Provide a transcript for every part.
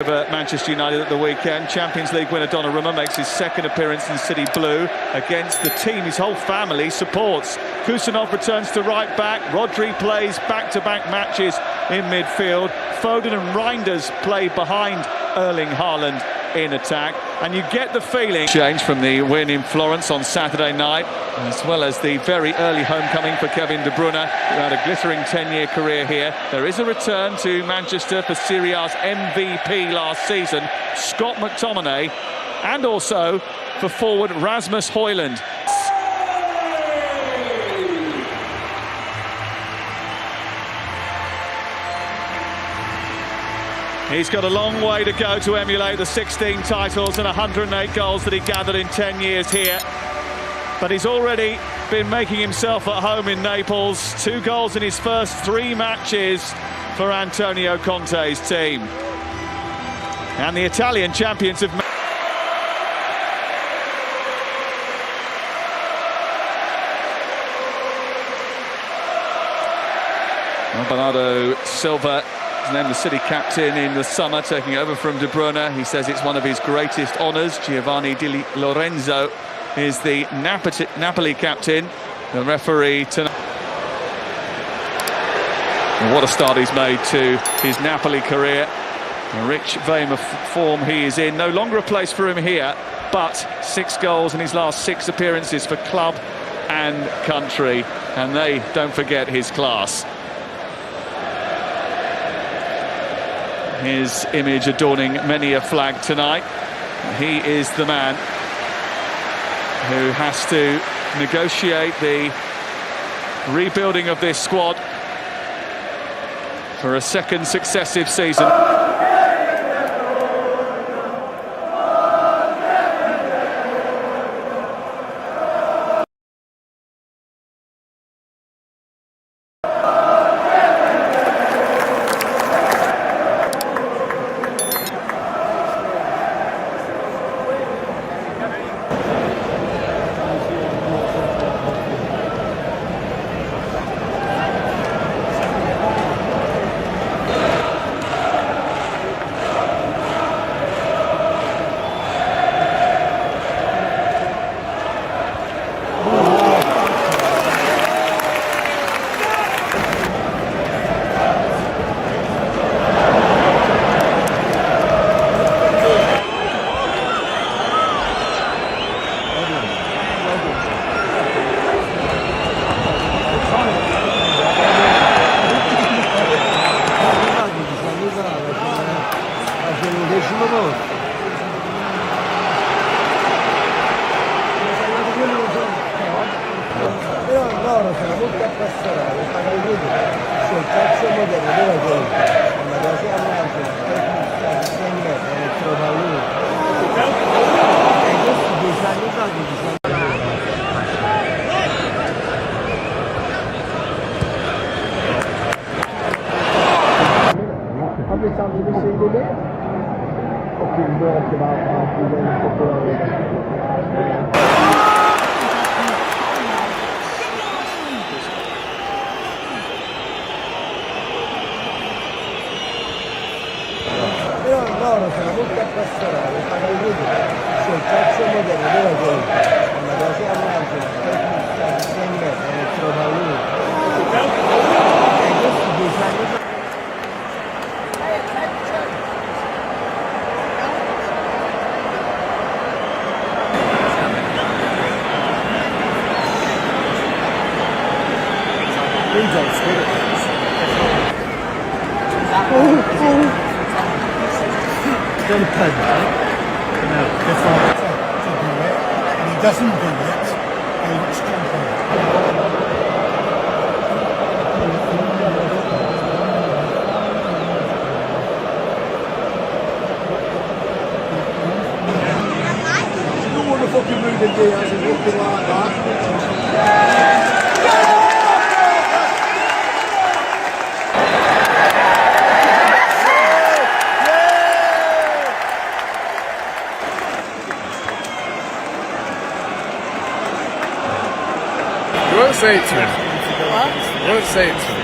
Over Manchester United at the weekend. Champions League winner Donnarumma makes his second appearance in City Blue against the team his whole family supports. Kusanov returns to right back. Rodri plays back-to-back matches in midfield. Foden and Reinders play behind Erling Haaland in attack, and you get the feeling change from the win in Florence on Saturday night, as well as the very early homecoming for Kevin De Bruyne, who had a glittering 10-year career here. There is a return to Manchester for Serie's MVP last season, Scott McTominay, and also for forward Rasmus Højlund. He's got a long way to go to emulate the 16 titles and 108 goals that he gathered in 10 years here. But he's already been making himself at home in Naples. 2 goals in his first 3 matches for Antonio Conte's team. And the Italian champions have... Bernardo Silva, named the City captain in the summer, taking over from De Bruyne. He says it's one of his greatest honours. Giovanni Di Lorenzo is the Napoli captain, the referee tonight. And what a start he's made to his Napoli career. A rich vein of form he is in. No longer a place for him here, but 6 goals in his last 6 appearances for club and country, and they don't forget his class. His image adorning many a flag tonight. He is the man who has to negotiate the rebuilding of this squad for a second successive season. Però loro sono molto appassionati, fanno i video sul calcio moderno dove gioca, ma da che avanti, sempre trova lui. E questi 10 anni fa che diciamo. Every time you see the game, fucking work about half the game football. Però loro sono molto appassionati, fanno i video sul calcio moderno dove gioca, ma da che avanti, sempre trova lui. E questi 10 anni fa. Don't play with it. No. If I to do it and he doesn't do it, he looks jumping. You don't want to fucking move in there as he's walking like that. You won't say it to him. What? You won't say it to him.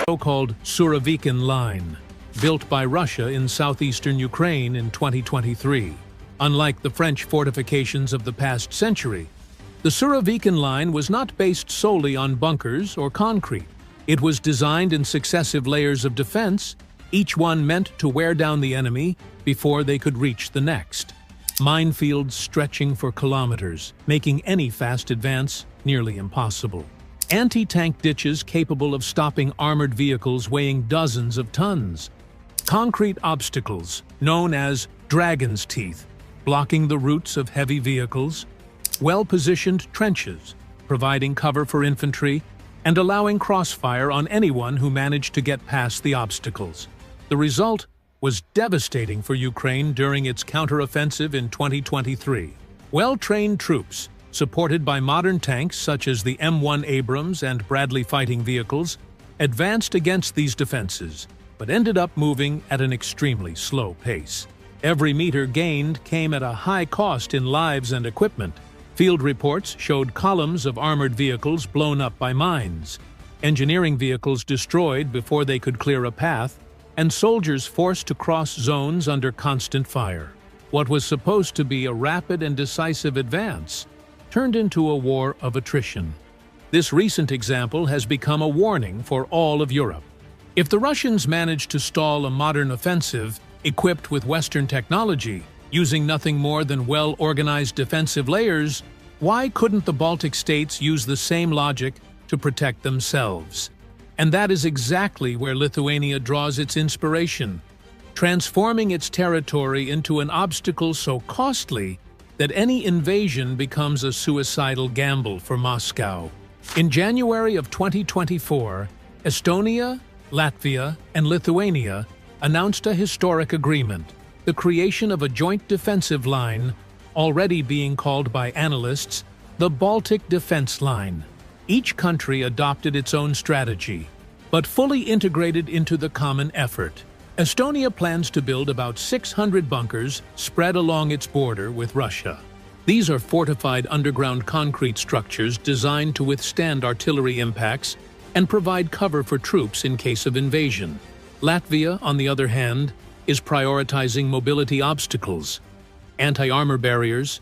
so-called Surovikin Line, built by Russia in southeastern Ukraine in 2023. Unlike the French fortifications of the past century, the Surovikin Line was not based solely on bunkers or concrete. It was designed in successive layers of defense, each one meant to wear down the enemy before they could reach the next. Minefields stretching for kilometers, making any fast advance nearly impossible. Anti-tank ditches capable of stopping armored vehicles weighing dozens of tons. Concrete obstacles, known as dragon's teeth, blocking the routes of heavy vehicles. Well-positioned trenches, providing cover for infantry and allowing crossfire on anyone who managed to get past the obstacles. The result was devastating for Ukraine during its counteroffensive in 2023. Well-trained troops, supported by modern tanks such as the M1 Abrams and Bradley fighting vehicles, advanced against these defenses, but ended up moving at an extremely slow pace. Every meter gained came at a high cost in lives and equipment. Field reports showed columns of armored vehicles blown up by mines, engineering vehicles destroyed before they could clear a path, and soldiers forced to cross zones under constant fire. What was supposed to be a rapid and decisive advance turned into a war of attrition. This recent example has become a warning for all of Europe. If the Russians managed to stall a modern offensive equipped with Western technology, using nothing more than well-organized defensive layers, why couldn't the Baltic states use the same logic to protect themselves? And that is exactly where Lithuania draws its inspiration, transforming its territory into an obstacle so costly that any invasion becomes a suicidal gamble for Moscow. In January of 2024, Estonia, Latvia, and Lithuania announced a historic agreement, the creation of a joint defensive line, already being called by analysts the Baltic Defense Line. Each country adopted its own strategy, but fully integrated into the common effort. Estonia plans to build about 600 bunkers spread along its border with Russia. These are fortified underground concrete structures designed to withstand artillery impacts and provide cover for troops in case of invasion. Latvia, on the other hand, is prioritizing mobility obstacles, anti-armor barriers,